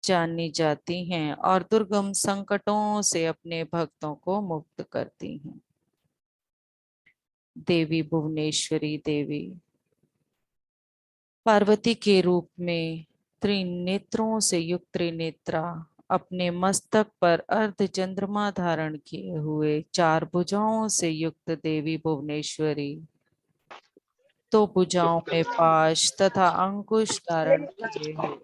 जानी जाती हैं और दुर्गम संकटों से अपने भक्तों को मुक्त करती हैं। देवी भुवनेश्वरी देवी पार्वती के रूप में त्रिनेत्रों से युक्त त्रिनेत्रा, अपने मस्तक पर अर्ध चंद्रमा धारण किए हुए, चार भुजाओं से युक्त देवी भुवनेश्वरी, तो भुजाओं में पाश तथा अंकुश धारण किए हुए,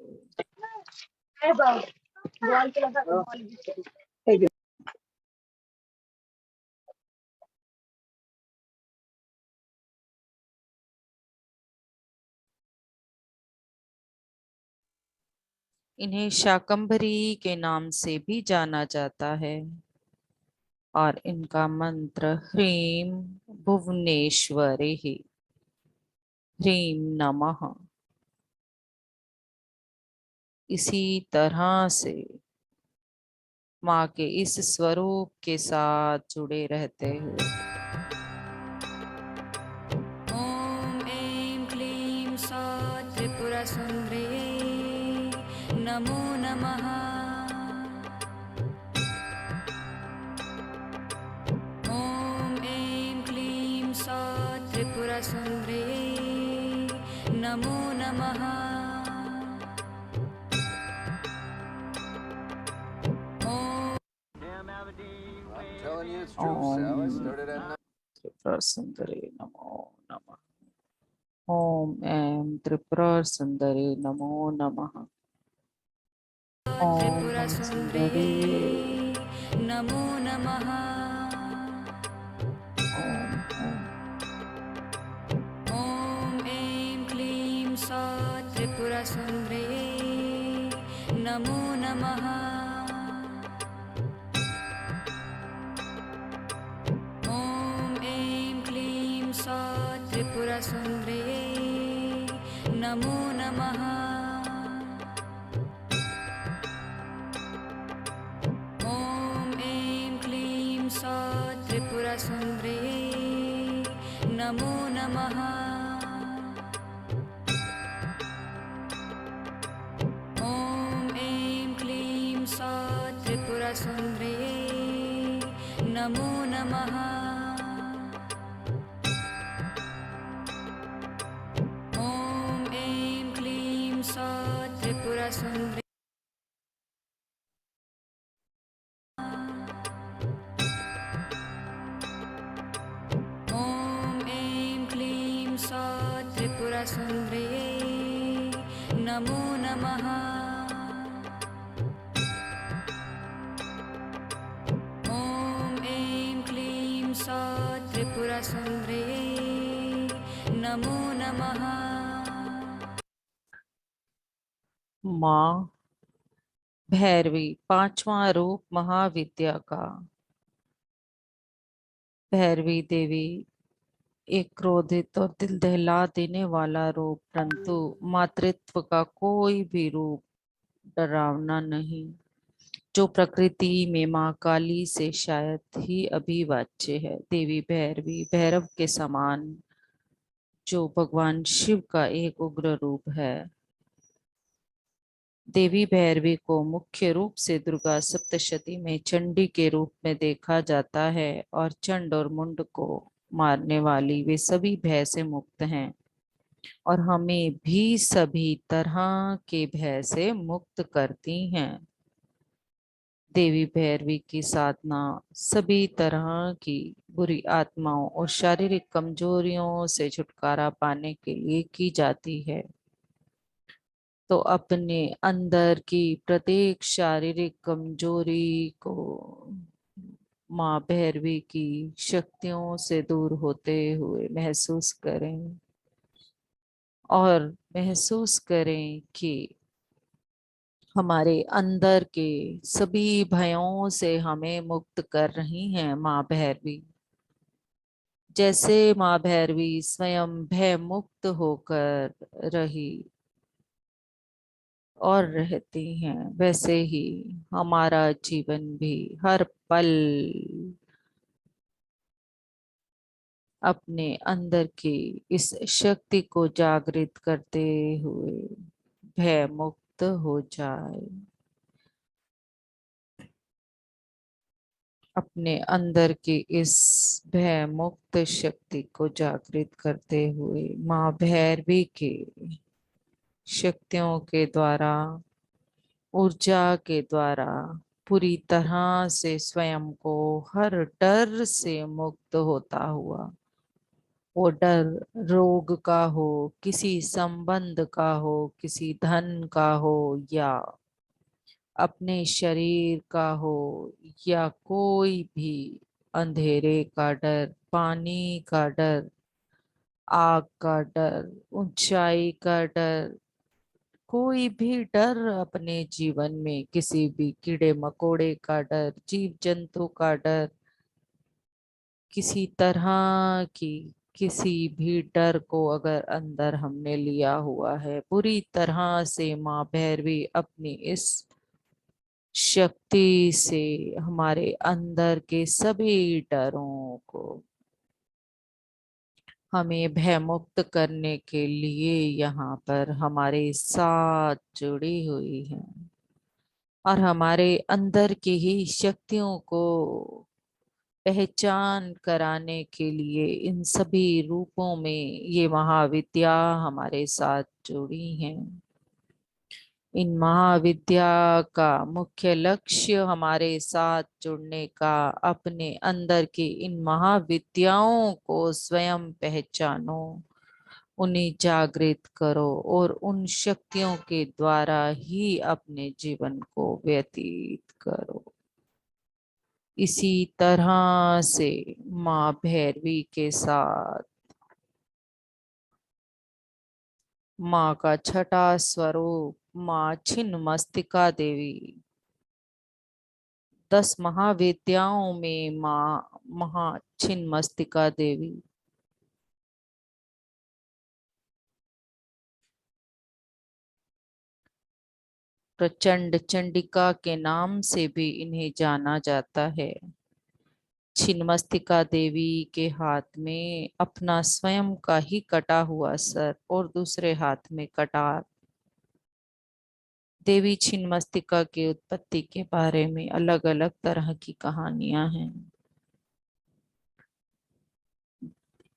इन्हें शाकंभरी के नाम से भी जाना जाता है और इनका मंत्र ह्रीं भुवनेश्वरी, ह्रीं नमः। इसी तरह से माँ के इस स्वरूप के साथ जुड़े रहते हुए ओम ऐं क्लीं सौः त्रिपुरसुन्दरी नमो नमः। ओम ऐं क्लीं सौः त्रिपुरसुन्दरी नमो नमः। त्रिपुरा सुंदरी नमो नमः। ओम ऐं त्रिपुरा सुंदरी नमो नमः। ओम नमः त्रिपुरसुन्दरी सुंदरी नमो नमः। ओम ओम ओम ऐं क्लीं सौः त्रिपुरसुन्दरी नमो नमः। ओम ऐं क्लीं सौः त्रिपुरसुन्दरी नमो नमः। ओम ऐं क्लीं सौः त्रिपुरसुन्दरी नमो नमः। ओम ऐं क्लीं सौः त्रिपुरसुन्दरी नमो नमः। ओम ऐं क्लीं सौः त्रिपुरसुन्दरी ओम ऐं क्लीं सौः त्रिपुरसुन्दरी नमो नमः। ओम ऐं क्लीं सौः त्रिपुरसुन्दरी नमो नमः। माँ भैरवी पांचवा रूप महाविद्या का। भैरवी देवी एक क्रोधित और दिल दहला देने वाला रूप, परंतु मातृत्व का कोई भी रूप डरावना नहीं, जो प्रकृति में माँ काली से शायद ही अभिवाच्य है। देवी भैरवी भैरव के समान, जो भगवान शिव का एक उग्र रूप है। देवी भैरवी को मुख्य रूप से दुर्गा सप्तशती में चंडी के रूप में देखा जाता है और चंड और मुंड को मारने वाली वे सभी भय से मुक्त हैं और हमें भी सभी तरह के भय से मुक्त करती हैं। देवी भैरवी की साधना सभी तरह की बुरी आत्माओं और शारीरिक कमजोरियों से छुटकारा पाने के लिए की जाती है। तो अपने अंदर की प्रत्येक शारीरिक कमजोरी को माँ भैरवी की शक्तियों से दूर होते हुए महसूस करें और महसूस करें कि हमारे अंदर के सभी भयों से हमें मुक्त कर रही हैं माँ भैरवी। जैसे माँ भैरवी स्वयं भय मुक्त होकर रही और रहती हैं, वैसे ही हमारा जीवन भी हर पल अपने अंदर की इस शक्ति को जागृत करते हुए भय मुक्त हो जाए। अपने अंदर की इस भय मुक्त शक्ति को जागृत करते हुए माँ भैरवी के शक्तियों के द्वारा, ऊर्जा के द्वारा पूरी तरह से स्वयं को हर डर से मुक्त होता हुआ, वो डर रोग का हो, किसी संबंध का हो, किसी धन का हो, या अपने शरीर का हो, या कोई भी अंधेरे का डर, पानी का डर, आग का डर, ऊंचाई का डर, कोई भी डर अपने जीवन में, किसी भी कीड़े मकोड़े का डर, जीव जंतु का डर, किसी तरह की किसी भी डर को अगर अंदर हमने लिया हुआ है, पूरी तरह से माँ भैरवी अपनी इस शक्ति से हमारे अंदर के सभी डरों को हमें भयमुक्त करने के लिए यहाँ पर हमारे साथ जुड़ी हुई है, और हमारे अंदर की ही शक्तियों को पहचान कराने के लिए इन सभी रूपों में ये महाविद्या हमारे साथ जुड़ी हैं। इन महाविद्या का मुख्य लक्ष्य हमारे साथ जुड़ने का, अपने अंदर की इन महाविद्याओं को स्वयं पहचानो, उन्हें जागृत करो और उन शक्तियों के द्वारा ही अपने जीवन को व्यतीत करो। इसी तरह से माँ भैरवी के साथ माँ का छठा स्वरूप माँ छिन्नमस्तिका देवी, 10 महाविद्याओं में माँ महा छिन्नमस्तिका देवी, प्रचंड चंडिका के नाम से भी इन्हें जाना जाता है। छिन्नमस्तिका देवी के हाथ में अपना स्वयं का ही कटा हुआ सर और दूसरे हाथ में कटार। देवी छिन्नमस्तिका की उत्पत्ति के बारे में अलग अलग तरह की कहानियां हैं।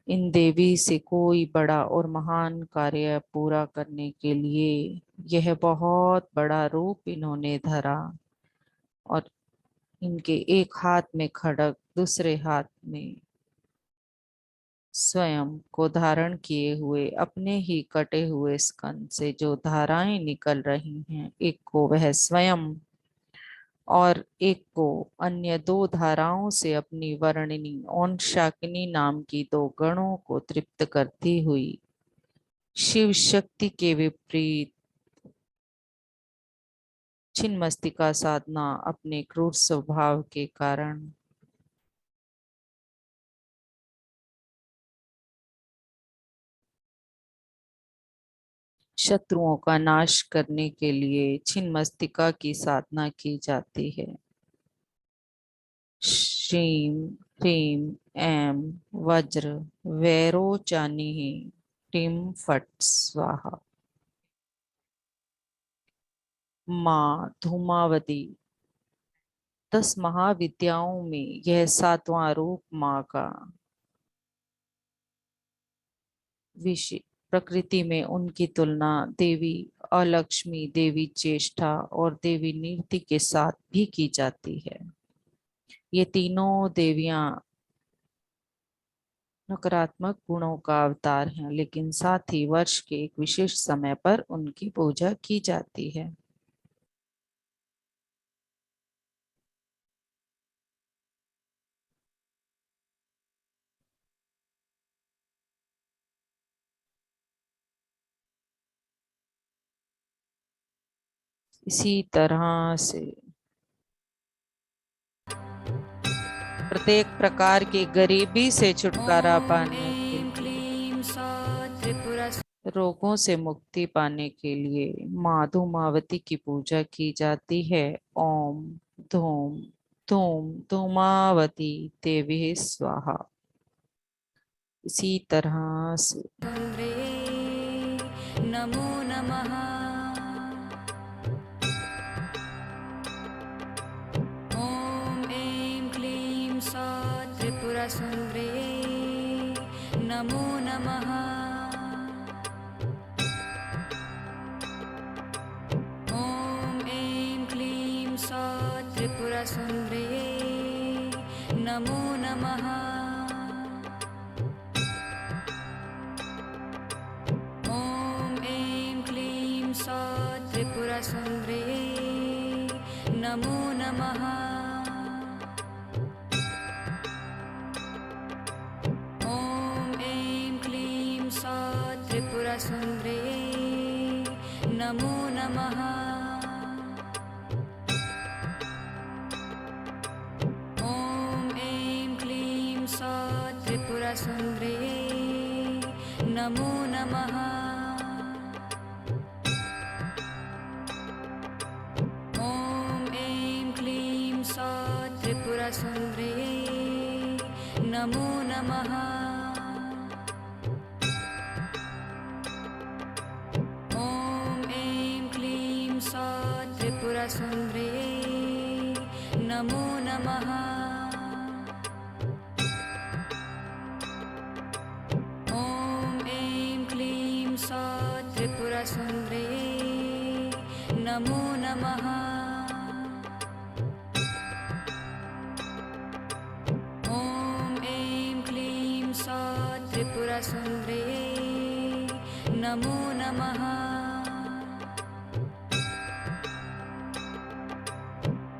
इन देवी से कोई बड़ा और महान कार्य पूरा करने के लिए यह बहुत बड़ा रूप इन्होंने धरा, और इनके एक हाथ में खड्ग, दूसरे हाथ में स्वयं को धारण किए हुए अपने ही कटे हुए स्कंद से जो धाराएं निकल रही हैं, एक को वह स्वयं और एक को अन्य 2 धाराओं से अपनी वर्णिनी और शाकिनी नाम की 2 गणों को तृप्त करती हुई शिव शक्ति के विपरीत छिन्नमस्तिका साधना अपने क्रूर स्वभाव के कारण शत्रुओं का नाश करने के लिए छिन्नमस्तिका की साधना की जाती है। श्रीं ह्रीं ऐं वज्र वैरोचानिः टीं फट् स्वाहा। माँ धूमावती, 10 महाविद्याओं में यह 7वां रूप माँ का विषय। प्रकृति में उनकी तुलना देवी अलक्ष्मी, देवी चेष्टा और देवी नीति के साथ भी की जाती है। ये तीनों देवियां नकारात्मक गुणों का अवतार हैं, लेकिन साथ ही वर्ष के एक विशेष समय पर उनकी पूजा की जाती है। इसी तरह से प्रत्येक प्रकार की गरीबी से छुटकारा ॐ पाने के ऐं लिए, क्लीं सौः त्रिपुरा रोगों से मुक्ति पाने के लिए माँ धूमावती की पूजा की जाती है। ओम धूम धूम धूमावती देवी स्वाहा। इसी तरह से सुन्दरे नमो नमः। ॐ ऐं क्लीं त्रिपुरसुन्दरे नमो नमः। ॐ ऐं क्लीं सौः त्रिपुरसुन्दरे नमो नमः। ॐ ऐं क्लीं सौः त्रिपुरसुन्दरे नमो नमः। ॐ ऐं क्लीं सौः त्रिपुरसुन्दरे नमो नमः। ॐ ऐं क्लीं सौः त्रिपुरसुन्दरे नमो नमः। ॐ ऐं क्लीं सौः त्रिपुरसुन्दरे नमो नमः। ॐ ऐं क्लीं सौः त्रिपुरसुन्दरे नमो नमः। ॐ ऐं क्लीं सौः त्रिपुरसुन्दरे नमो नमः। ॐ ऐं क्लीं सौः त्रिपुरसुन्दरे नमो नमः।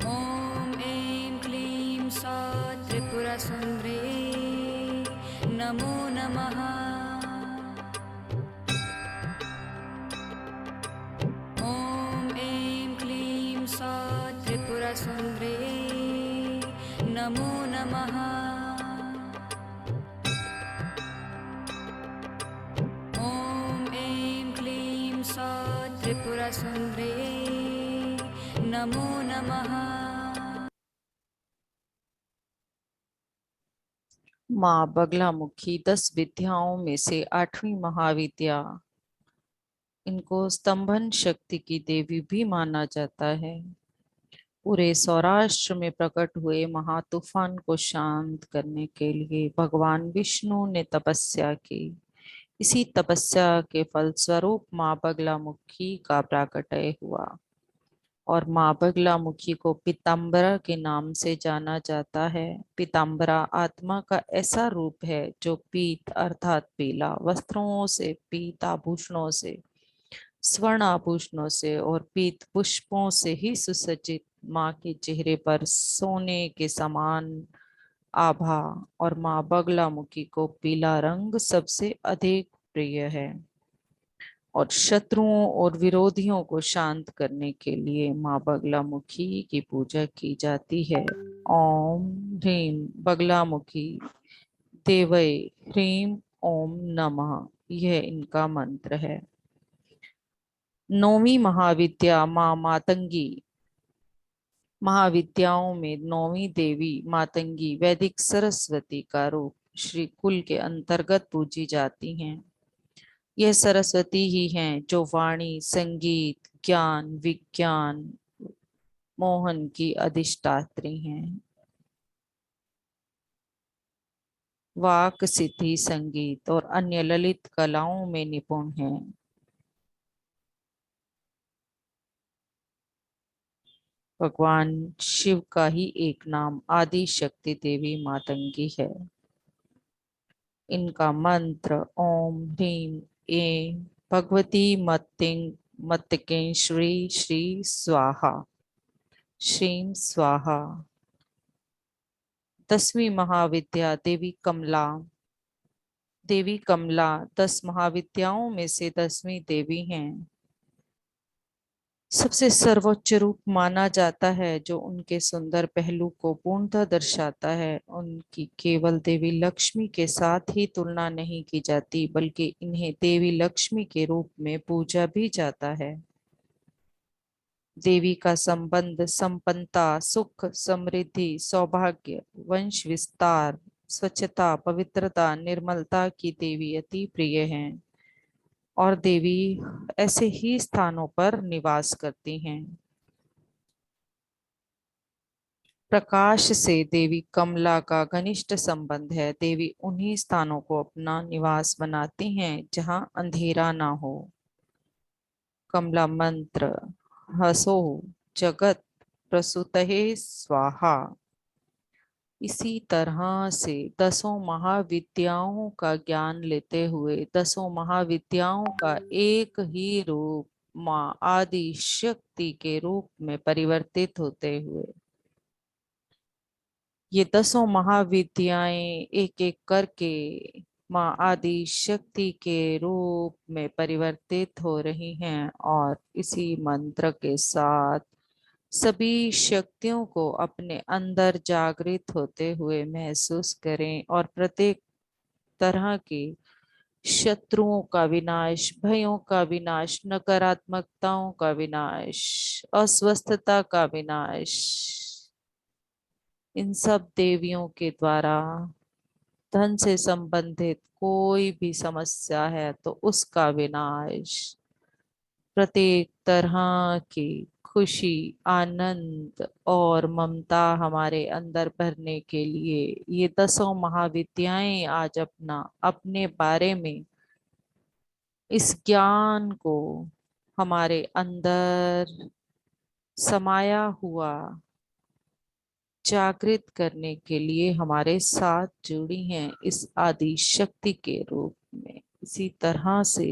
ॐ ऐं क्लीं सौः त्रिपुरसुन्दरे नमो नमः। ॐ ऐं क्लीं सौः त्रिपुरसुन्दरे नमो नमः। ॐ ऐं क्लीं सौः त्रिपुरसुन्दरे नमो नमः। माँ बगलामुखी 10 विद्याओं में से 8वीं महाविद्या। इनको स्तंभन शक्ति की देवी भी माना जाता है। पूरे सौराष्ट्र में प्रकट हुए महातूफान को शांत करने के लिए भगवान विष्णु ने तपस्या की। इसी तपस्या के फलस्वरूप माँ बगलामुखी का प्राकट्य हुआ और माँ बगलामुखी को पीताम्बरा के नाम से जाना जाता है। पीताम्बरा आत्मा का ऐसा रूप है जो पीत अर्थात पीला वस्त्रों से, पीत आभूषणों से, स्वर्ण आभूषणों से और पीत पुष्पों से ही सुसज्जित माँ के चेहरे पर सोने के समान आभा और माँ बगलामुखी को पीला रंग सबसे अधिक प्रिय है और शत्रुओं और विरोधियों को शांत करने के लिए माँ बगलामुखी की पूजा की जाती है। ओम ह्रीं बगलामुखी देवै ह्रीं ओम नमः, यह इनका मंत्र है। 9वीं महाविद्या माँ मातंगी। महाविद्याओं में 9वीं देवी मातंगी वैदिक सरस्वती का रूप श्री कुल के अंतर्गत पूजी जाती हैं। यह सरस्वती ही हैं जो वाणी, संगीत, ज्ञान, विज्ञान, मोहन की अधिष्ठात्री हैं। वाक सिद्धि, संगीत और अन्य ललित कलाओं में निपुण हैं। भगवान शिव का ही एक नाम आदि शक्ति देवी मातंगी है। इनका मंत्र ओम ह्रीं ऐं भगवती मत्तिं मत्तिकें श्री श्री स्वाहा, श्रीं स्वाहा। 10वीं महाविद्या देवी कमला। देवी कमला 10 महाविद्याओं में से 10वीं देवी हैं। सबसे सर्वोच्च रूप माना जाता है जो उनके सुंदर पहलू को पूर्णतः दर्शाता है। उनकी केवल देवी लक्ष्मी के साथ ही तुलना नहीं की जाती बल्कि इन्हें देवी लक्ष्मी के रूप में पूजा भी जाता है। देवी का संबंध संपन्नता, सुख, समृद्धि, सौभाग्य, वंश विस्तार, स्वच्छता, पवित्रता, निर्मलता की देवी अति प्रिय हैं और देवी ऐसे ही स्थानों पर निवास करती हैं। प्रकाश से देवी कमला का घनिष्ठ संबंध है। देवी उन्हीं स्थानों को अपना निवास बनाती हैं जहां अंधेरा ना हो। कमला मंत्र: हसो जगत प्रसूतहे स्वाहा। इसी तरह से दसों महाविद्याओं का ज्ञान लेते हुए दसों महाविद्याओं का एक ही रूप माँ आदि शक्ति के रूप में परिवर्तित होते हुए ये दसों महाविद्याएं एक एक करके माँ आदि शक्ति के रूप में परिवर्तित हो रही हैं और इसी मंत्र के साथ सभी शक्तियों को अपने अंदर जागृत होते हुए महसूस करें और प्रत्येक तरह के शत्रुओं का विनाश, भयों का विनाश, नकारात्मकताओं का विनाश, अस्वस्थता का विनाश इन सब देवियों के द्वारा धन से संबंधित कोई भी समस्या है तो उसका विनाश, प्रत्येक तरह की खुशी, आनंद और ममता हमारे अंदर भरने के लिए ये दसों महाविद्याएं आज अपने बारे में इस ज्ञान को हमारे अंदर समाया हुआ जागृत करने के लिए हमारे साथ जुड़ी हैं इस आदि शक्ति के रूप में। इसी तरह से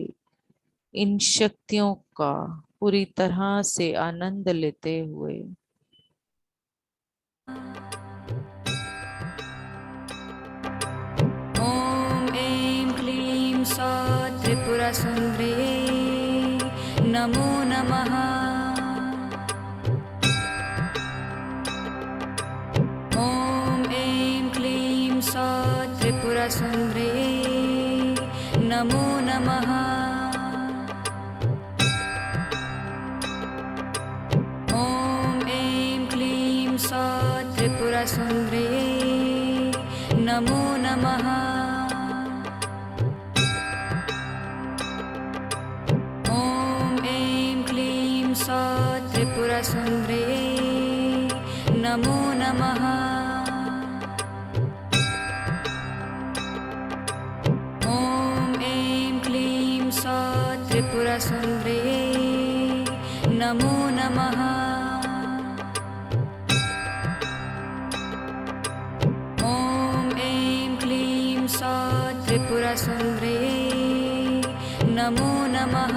इन शक्तियों का पूरी तरह से आनंद लेते हुए ॐ ऐं क्लीं सौः त्रिपुरसुन्दरी नमो नमः। ॐ ऐं क्लीं सौः त्रिपुरसुन्दरी नमो नमः। ॐ ऐं क्लीं सौः त्रिपुरसुन्दरी नमो नमः। ॐ ऐं क्लीं सौः त्रिपुरसुन्दरी नमो नमः। ॐ ऐं क्लीं सौः त्रिपुरसुन्दरी नमो नमः। ॐ ऐं क्लीं सौः त्रिपुरसुन्दरी नमो नमः।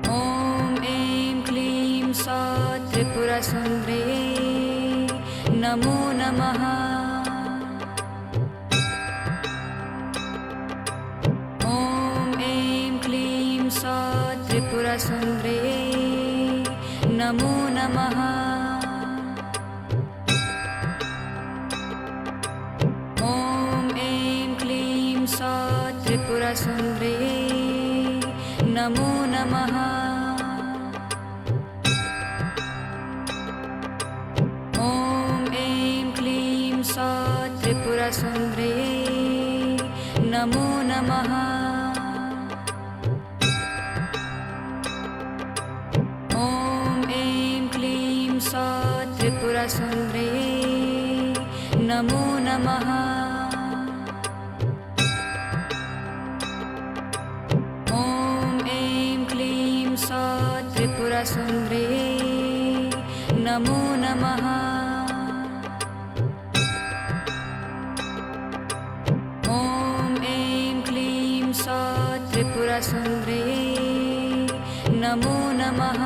ॐ ऐं क्लीं सौः त्रिपुरसुन्दरी नमो नमः। ॐ ऐं क्लीं सौः त्रिपुरसुन्दरी नमो नमः। ॐ ऐं क्लीं सौः त्रिपुरसुन्दरी नमो नमः। ॐ ऐं क्लीं सौः त्रिपुरसुन्दरी नमो नमः। ॐ ऐं क्लीं सौः त्रिपुरसुन्दरी नमो नमः। ॐ ऐं क्लीं सौः त्रिपुरसुन्दरी नमो नमः। ॐ ऐं क्लीं सौः त्रिपुरसुन्दरी नमो नमः।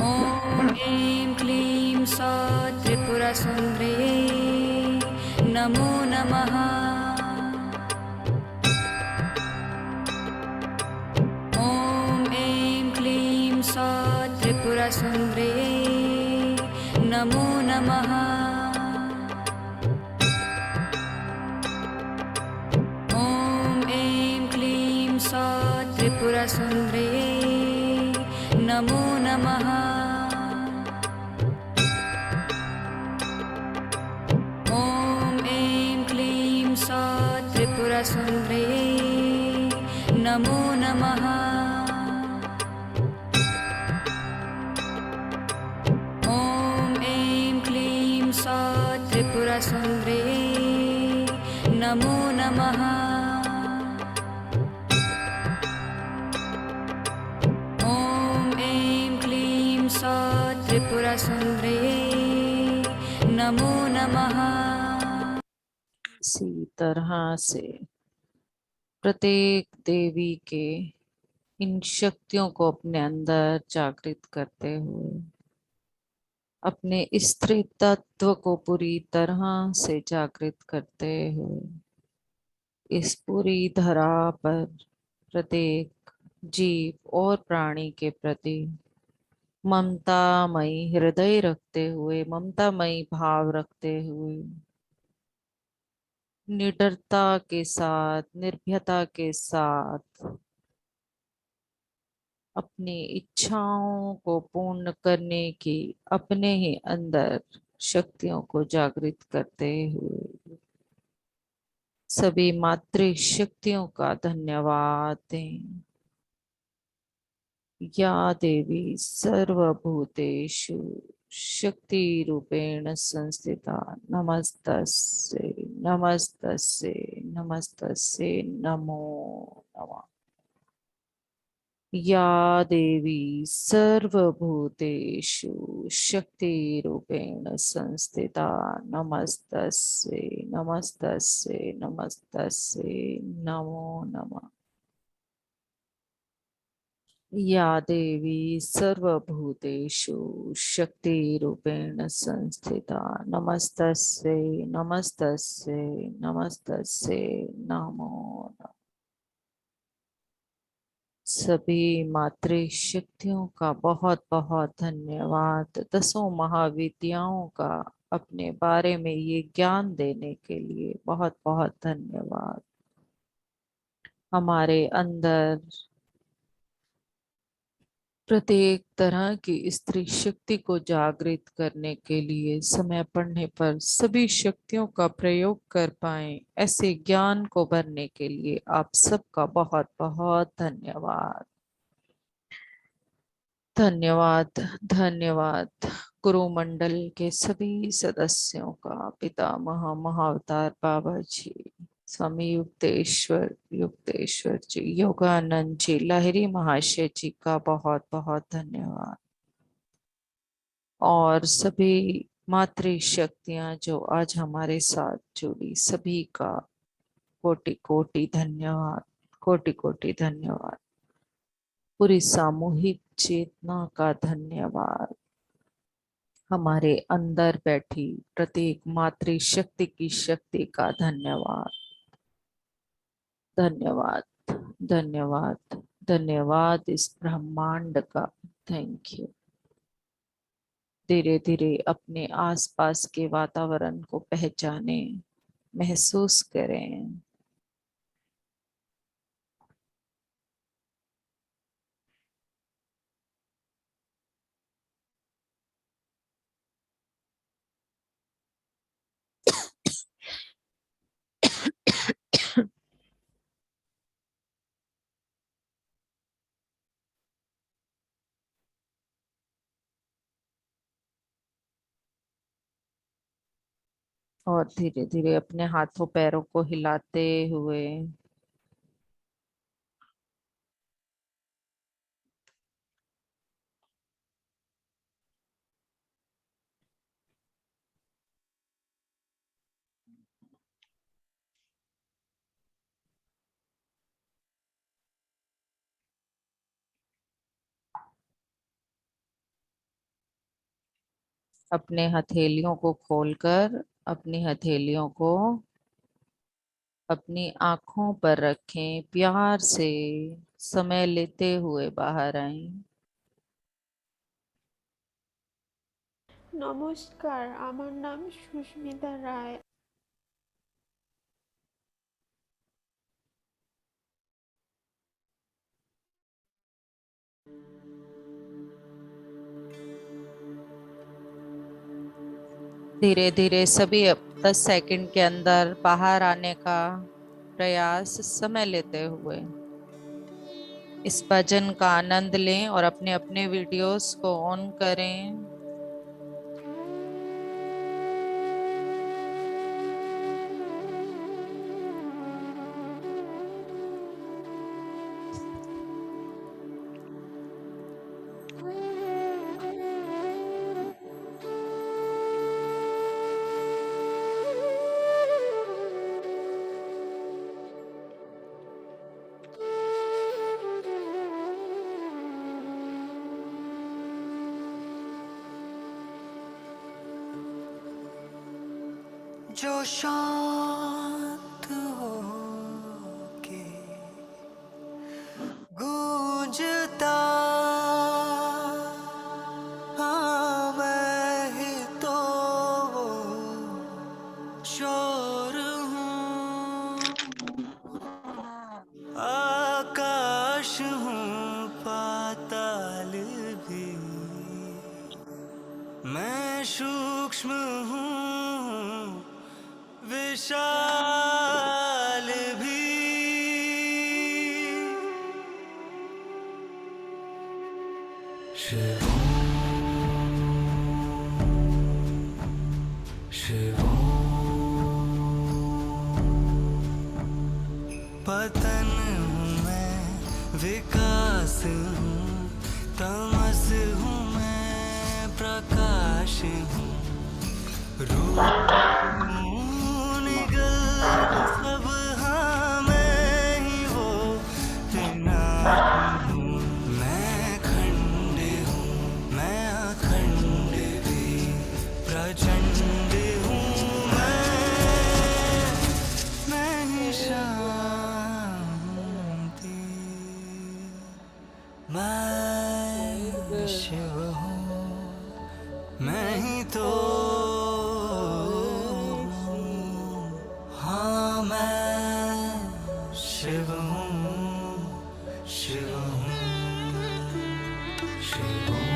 ॐ ऐं क्लीं सौः त्रिपुरसुन्दरी नमो नमः। ॐ ऐं क्लीं सौः त्रिपुरसुन्दरी नमो नमः। ॐ ऐं क्लीं सौः त्रिपुरसुन्दरी नमो नमः। ॐ ऐं क्लीं सौः त्रिपुरसुन्दरी नमो नमः। ॐ ऐं क्लीं सौत् त्रिपुरसुन्दरे नमो नमः। ॐ ऐं क्लीं सौत् त्रिपुरसुन्दरे नमो नमः। इसी तरह से प्रत्येक देवी के इन शक्तियों को अपने अंदर जागृत करते हुए अपने स्त्री तत्व को पूरी तरह से जागृत करते हुए इस पूरी धरा पर प्रत्येक जीव और प्राणी के प्रति ममतामयी हृदय रखते हुए, ममतामयी भाव रखते हुए, निडरता के साथ, निर्भयता के साथ अपनी इच्छाओं को पूर्ण करने की अपने ही अंदर शक्तियों को जागृत करते हुए सभी मातृ शक्तियों का धन्यवाद दें। या देवी सर्वभूतेषु शक्ति रूपेण संस्थिता नमस्तस्यै नमस्तस्यै नमस्तस्यै नमो नमः। या देवी सर्वभूतेषु शक्ति रूपेण संस्थिता नमस्तस्यै नमस्तस्यै नमस्तस्यै नमो नमः। या देवी सर्वभूतेषु शक्ति रूपेण संस्थिता नमस्तस्यै नमस्तस्यै नमस्तस्यै नमो नमः। सभी मातृ शक्तियों का बहुत बहुत धन्यवाद। दसों महाविद्याओं का अपने बारे में ये ज्ञान देने के लिए बहुत बहुत धन्यवाद। हमारे अंदर प्रत्येक तरह की स्त्री शक्ति को जागृत करने के लिए समय पड़ने पर सभी शक्तियों का प्रयोग कर पाएं, ऐसे ज्ञान को भरने के लिए आप सबका बहुत बहुत धन्यवाद। धन्यवाद धन्यवाद गुरु मंडल के सभी सदस्यों का, पितामह महाअवतार बाबा जी, स्वामी युक्तेश्वर जी, योगानंद जी, लहरी महाशय जी का बहुत बहुत धन्यवाद। और सभी मातृ शक्तियां जो आज हमारे साथ जुड़ी, सभी का कोटि कोटि धन्यवाद, कोटि कोटि धन्यवाद। पूरी सामूहिक चेतना का धन्यवाद। हमारे अंदर बैठी प्रत्येक मातृ शक्ति की शक्ति का धन्यवाद, धन्यवाद धन्यवाद धन्यवाद इस ब्रह्मांड का। Thank you. धीरे धीरे अपने आसपास के वातावरण को पहचाने, महसूस करें। और धीरे धीरे अपने हाथों पैरों को हिलाते हुए अपने हथेलियों को खोलकर अपनी हथेलियों को अपनी आंखों पर रखें। प्यार से समय लेते हुए बाहर आएं। নমস্কার, আমার নাম সুস্মিতা রায়। धीरे धीरे सभी 10 सेकंड के अंदर बाहर आने का प्रयास समय लेते हुए। इस भजन का आनंद लें और अपने अपने वीडियोस को ऑन करें। जो शांत हो के गूंजता, हाँ मैं ही तो वो शोर हूँ। आकाश हूँ पाताल भी, मैं सूक्ष्म हूँ विशाल भी। शिवों शिवों पतन हूँ मैं, विकास हूँ, तमस हूँ मैं, प्रकाश हूँ, रूप निगल सब, हाँ मैं ही वो त्रिनाद हूँ। मैं खंड हूँ, मैं अखंड भी, प्रचंड हूँ मैं ही शांति। मैं शिव हूँ, मैं ही तो हूँ। हाँ मैं शिव हूँ, शिव हूँ, शिव हूँ।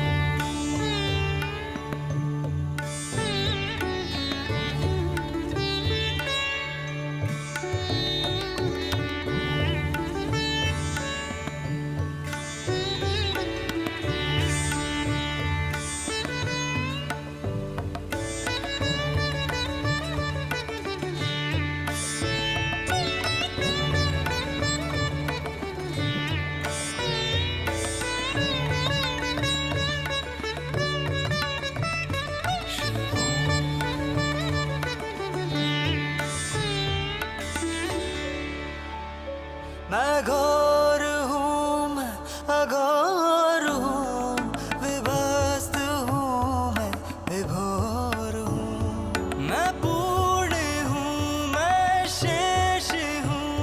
मैं घोर हूँ, मैं अघोर हूँ, विभस्त हूँ मैं, विभोर हूँ। मैं पूर्ण हूँ, मैं शेष हूँ,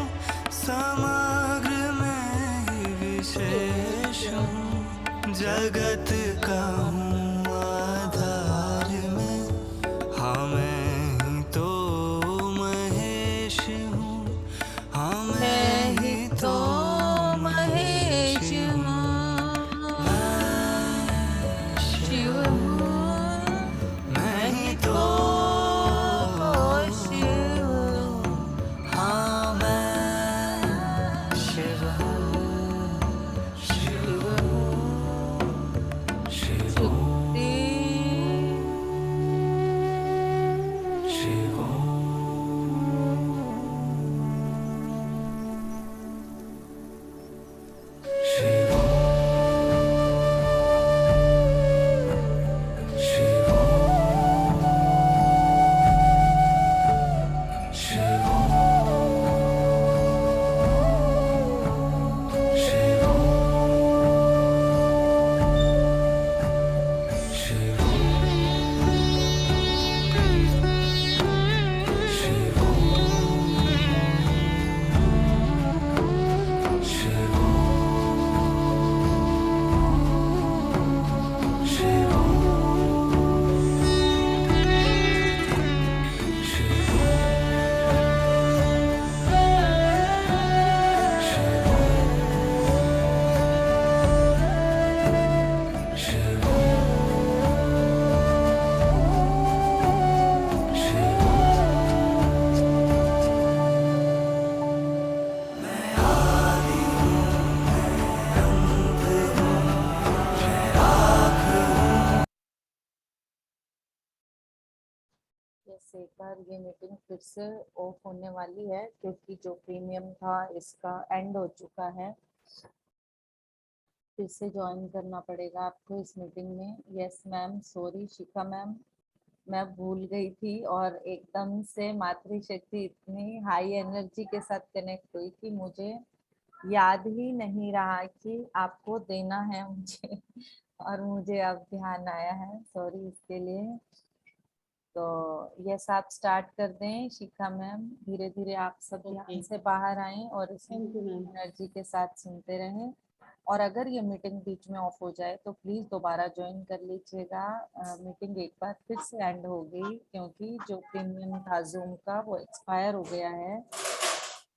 समग्र मैं ही विशेष हूँ। जगत का हूँ आधार में, हाँ मैं ही तो महेश हूँ, हाँ मैं ही तो महेश हूँ। मैं शिव हूँ, मैं ही तो शिव हूँ। हाँ मैं शिव हूँ, शिव हूँ। इस एक बार ये मीटिंग फिर से ऑफ होने वाली है क्योंकि जो प्रीमियम था इसका एंड हो चुका है। फिर से ज्वाइन करना पड़ेगा आपको इस मीटिंग में। यस मैम, सॉरी शिखा मैम, मैं भूल गई थी और एकदम से मातृशक्ति इतनी हाई एनर्जी के साथ कनेक्ट हुई कि मुझे याद ही नहीं रहा कि आपको देना है मुझे और मुझे अब ध्यान आया है, सॉरी इसके लिए। तो यस, आप स्टार्ट कर दें शिखा मैम। धीरे धीरे आप सब ध्यान से बाहर आएं और इस एनर्जी के साथ सुनते रहें। और अगर ये मीटिंग बीच में ऑफ हो जाए तो प्लीज दोबारा ज्वाइन कर लीजिएगा। मीटिंग एक बार फिर से एंड हो गई क्योंकि जो प्रीमियम था जूम का वो एक्सपायर हो गया है।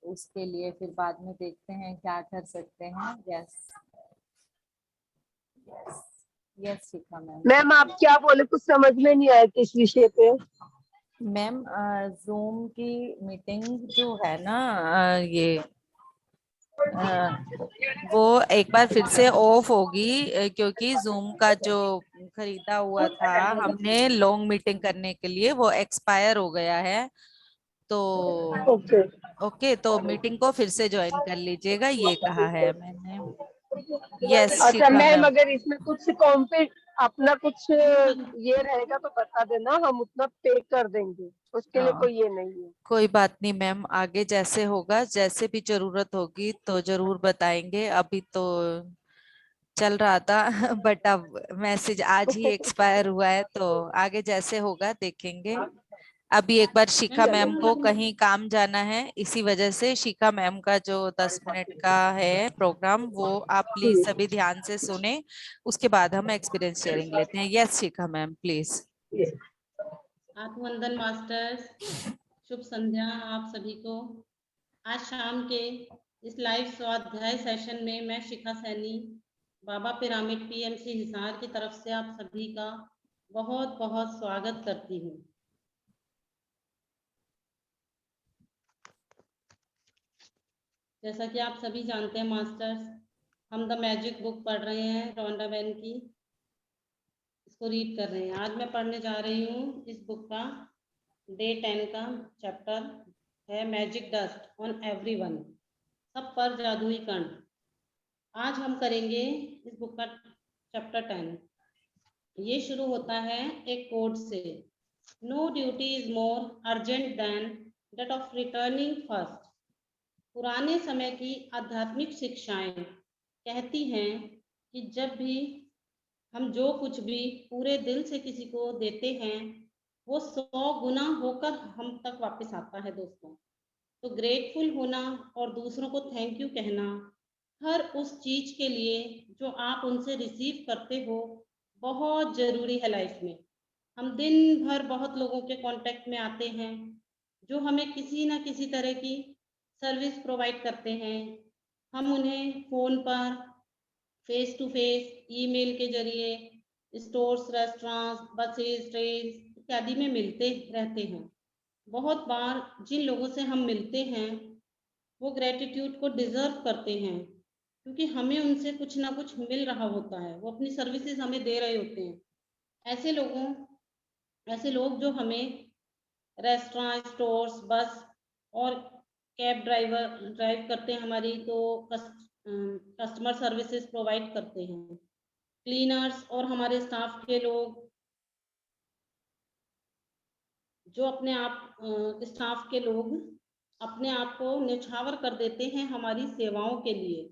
उसके लिए फिर बाद में देखते हैं क्या कर सकते हैं। Yes yes yes Shikha ma'am. Ma'am आप क्या बोले, कुछ समझ में नहीं आया किस विषय पे। मैम जूम की मीटिंग जो है ना, ये वो एक बार फिर से ऑफ होगी क्योंकि जूम का जो खरीदा हुआ था हमने लॉन्ग मीटिंग करने के लिए वो एक्सपायर हो गया है। तो ओके ओके, तो मीटिंग को फिर से ज्वाइन कर लीजिएगा, ये कहा है मैंने। यस अच्छा शिखा मैम, मैम। अगर इसमें कुछ कॉम्पिट अपना कुछ ये रहेगा तो बता देना, हम उतना पे कर देंगे, उसके लिए कोई ये नहीं है। कोई बात नहीं मैम, आगे जैसे होगा, जैसे भी जरूरत होगी तो जरूर बताएंगे। अभी तो चल रहा था बट अब मैसेज आज ही एक्सपायर हुआ है तो आगे जैसे होगा देखेंगे। अभी एक बार शिखा मैम को कहीं काम जाना है, इसी वजह से शिखा मैम का जो 10 मिनट का है प्रोग्राम वो आप प्लीज सभी ध्यान से सुने, उसके बाद हम एक्सपीरियंस शेयरिंग लेते हैं। Yes Shikha ma'am please. आत्मवंदन मास्टर्स, शुभ संध्या आप सभी को। आज शाम के इस लाइव स्वाध्याय सेशन में मैं शिखा सैनी, बाबा पिरामिड पीएमसी हिसार की तरफ से आप सभी का बहुत बहुत स्वागत करती हूँ। जैसा कि आप सभी जानते हैं मास्टर्स, हम द मैजिक बुक पढ़ रहे हैं रोंडा बेन की, इसको रीड कर रहे हैं। आज मैं पढ़ने जा रही हूँ इस बुक का डे 10 का चैप्टर है मैजिक डस्ट ऑन एवरीवन, सब पर जादुई कण। आज हम करेंगे इस बुक का चैप्टर 10। ये शुरू होता है एक कोड से, no duty is more urgent than that of returning first. पुराने समय की आध्यात्मिक शिक्षाएं कहती हैं कि जब भी हम जो कुछ भी पूरे दिल से किसी को देते हैं वो 100 गुना होकर हम तक वापस आता है दोस्तों। तो ग्रेटफुल होना और दूसरों को थैंक यू कहना हर उस चीज के लिए जो आप उनसे रिसीव करते हो बहुत जरूरी है लाइफ में। हम दिन भर बहुत लोगों के कांटेक्ट में आते हैं जो हमें किसी ना किसी तरह की सर्विस प्रोवाइड करते हैं। हम उन्हें फोन पर, फेस टू फेस, ईमेल के जरिए, स्टोर्स, रेस्टोरेंट्स, बसेस, ट्रेन इत्यादि में मिलते रहते हैं। बहुत बार जिन लोगों से हम मिलते हैं वो ग्रेटिट्यूड को डिजर्व करते हैं क्योंकि हमें उनसे कुछ ना कुछ मिल रहा होता है, वो अपनी सर्विसेज हमें दे रहे होते हैं। ऐसे लोग जो हमें रेस्टोरेंट, स्टोर्स, बस और कैब ड्राइव करते हैं हमारी, तो कस्टमर सर्विसेज प्रोवाइड करते हैं। क्लीनर्स और हमारे स्टाफ के लोग जो स्टाफ के लोग अपने आप को न्यौछावर कर देते हैं हमारी सेवाओं के लिए।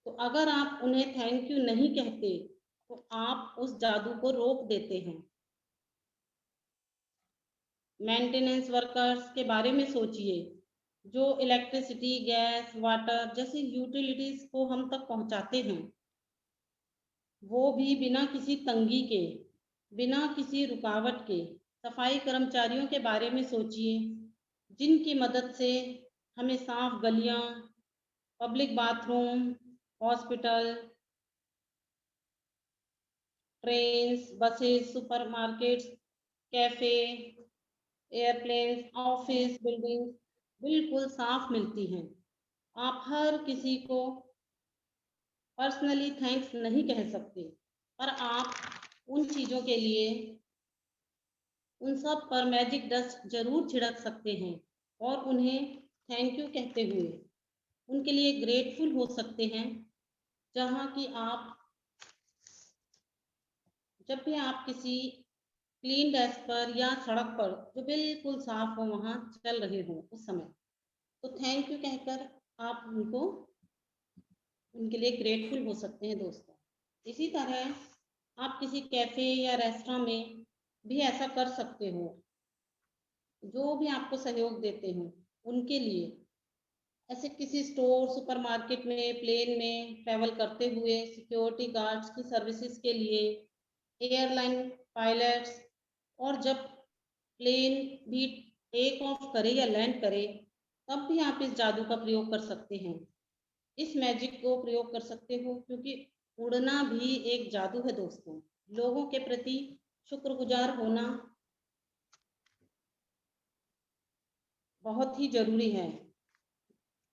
तो अगर आप उन्हें थैंक यू नहीं कहते तो आप उस जादू को रोक देते हैं। मेंटेनेंस वर्कर्स के बारे में सोचिए जो इलेक्ट्रिसिटी, गैस, वाटर जैसी यूटिलिटीज को हम तक पहुंचाते हैं। वो भी बिना किसी तंगी के, बिना किसी रुकावट के। सफाई कर्मचारियों के बारे में सोचिए जिनकी मदद से हमें साफ गलियां, public bathroom, hospital, trains, buses, supermarkets, cafe, airplanes, office buildings बिल्कुल साफ मिलती हैं। आप हर किसी को पर्सनली थैंक्स नहीं कह सकते, पर आप उन चीज़ों के लिए उन सब पर मैजिक डस्ट जरूर छिड़क सकते हैं और उन्हें थैंक यू कहते हुए उनके लिए ग्रेटफुल हो सकते हैं। जहाँ कि आप जब भी आप किसी क्लीन डेस्क पर या सड़क पर जो बिल्कुल साफ हो वहां चल रहे हो उस समय, तो थैंक यू कहकर आप उनको उनके लिए ग्रेटफुल हो सकते हैं दोस्तों। इसी तरह आप किसी कैफे या रेस्टोरेंट में भी ऐसा कर सकते हो। जो भी आपको सहयोग देते हो उनके लिए, ऐसे किसी स्टोर, सुपरमार्केट में, प्लेन में ट्रैवल करते हुए सिक्योरिटी गार्ड्स की सर्विसेज के लिए, एयरलाइन पायलट्स, और जब प्लेन भी टेक ऑफ करे या लैंड करे तब भी आप इस जादू का प्रयोग कर सकते हैं। इस मैजिक को प्रयोग कर सकते हो क्योंकि उड़ना भी एक जादू है दोस्तों। लोगों के प्रति शुक्रगुजार होना बहुत ही जरूरी है।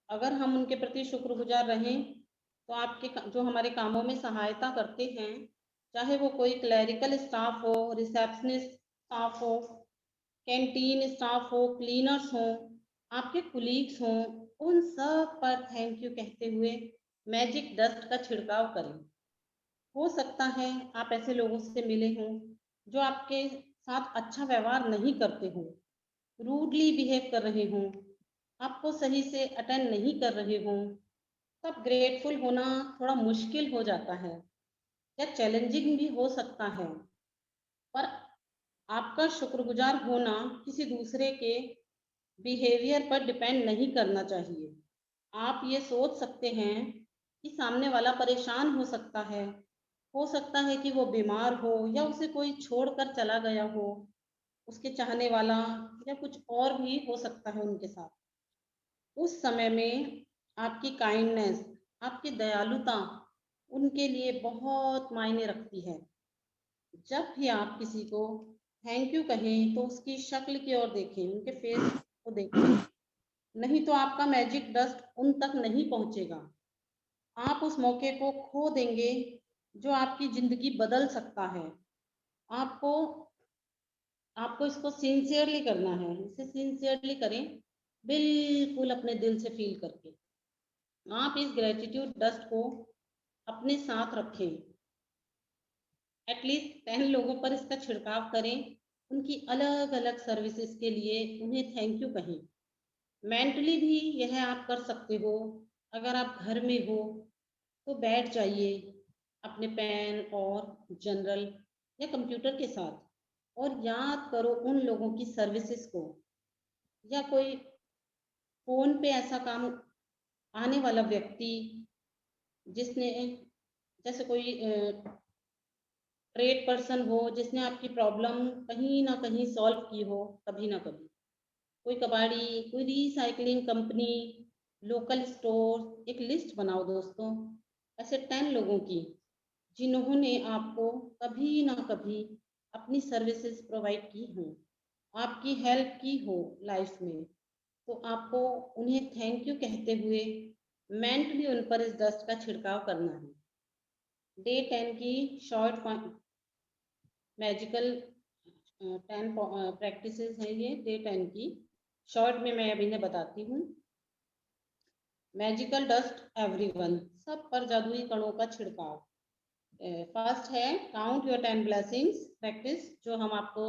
अगर हम उनके प्रति शुक्रगुजार रहें तो आपके जो हमारे कामों में सहायता करते हैं, चाहे वो कोई क्लरिकल स्टाफ हो, रिसेप्शनिस्ट स्टाफ हो, कैंटीन स्टाफ हो, क्लीनर्स हो, आपके कुलीग्स हों, उन सब पर थैंक यू कहते हुए मैजिक डस्ट का छिड़काव करें। हो सकता है आप ऐसे लोगों से मिले हों जो आपके साथ अच्छा व्यवहार नहीं करते हों, रूडली बिहेव कर रहे हों, आपको सही से अटेंड नहीं कर रहे हों, तब ग्रेटफुल होना थोड़ा मुश्किल हो जाता है या चैलेंजिंग भी हो सकता है। पर आपका शुक्रगुजार होना किसी दूसरे के बिहेवियर पर डिपेंड नहीं करना चाहिए। आप ये सोच सकते हैं कि सामने वाला परेशान हो सकता है कि वो बीमार हो या उसे कोई छोड़कर चला गया हो, उसके चाहने वाला, या कुछ और भी हो सकता है उनके साथ। उस समय में आपकी काइंडनेस, आपकी दयालुता उनके लिए बहुत मायने रखती है। जब भी आप किसी को थैंक यू कहें तो उसकी शक्ल की ओर देखें, उनके फेस को देखें, नहीं तो आपका मैजिक डस्ट उन तक नहीं पहुंचेगा। आप उस मौके को खो देंगे जो आपकी जिंदगी बदल सकता है। आपको आपको इसको सिंसियरली करना है, इसे सिंसियरली करें, बिल्कुल अपने दिल से फील करके। आप इस ग्रेटिट्यूड डस्ट को अपने साथ रखें, एटलीस्ट 10 लोगों पर इसका छिड़काव करें, उनकी अलग अलग सर्विसेज के लिए उन्हें थैंक यू कहें। मेंटली भी यह आप कर सकते हो। अगर आप घर में हो तो बैठ जाइए अपने पेन और जनरल या कंप्यूटर के साथ और याद करो उन लोगों की सर्विसेज को, या कोई फोन पे ऐसा काम आने वाला व्यक्ति जिसने, जैसे कोई ट्रेड पर्सन हो जिसने आपकी प्रॉब्लम कहीं ना कहीं सॉल्व की हो कभी ना कभी, कोई कबाड़ी, कोई रिसाइकलिंग कंपनी, लोकल स्टोर। एक लिस्ट बनाओ दोस्तों ऐसे 10 लोगों की जिन्होंने आपको कभी ना कभी अपनी सर्विसेज प्रोवाइड की हो, आपकी हेल्प की हो लाइफ में, तो आपको उन्हें थैंक यू कहते हुए मेंटली उन पर इस डस्ट का छिड़काव करना है। डे 10 की शॉर्ट मैजिकल 10 प्रैक्टिसेस हैं ये डे 10 की। शॉर्ट में मैं अभी इन्हें बताती हूँ। मैजिकल डस्ट एवरीवन, सब पर जादुई कणों का छिड़काव। फर्स्ट है काउंट योर 10 ब्लेसिंग्स प्रैक्टिस, जो हम आपको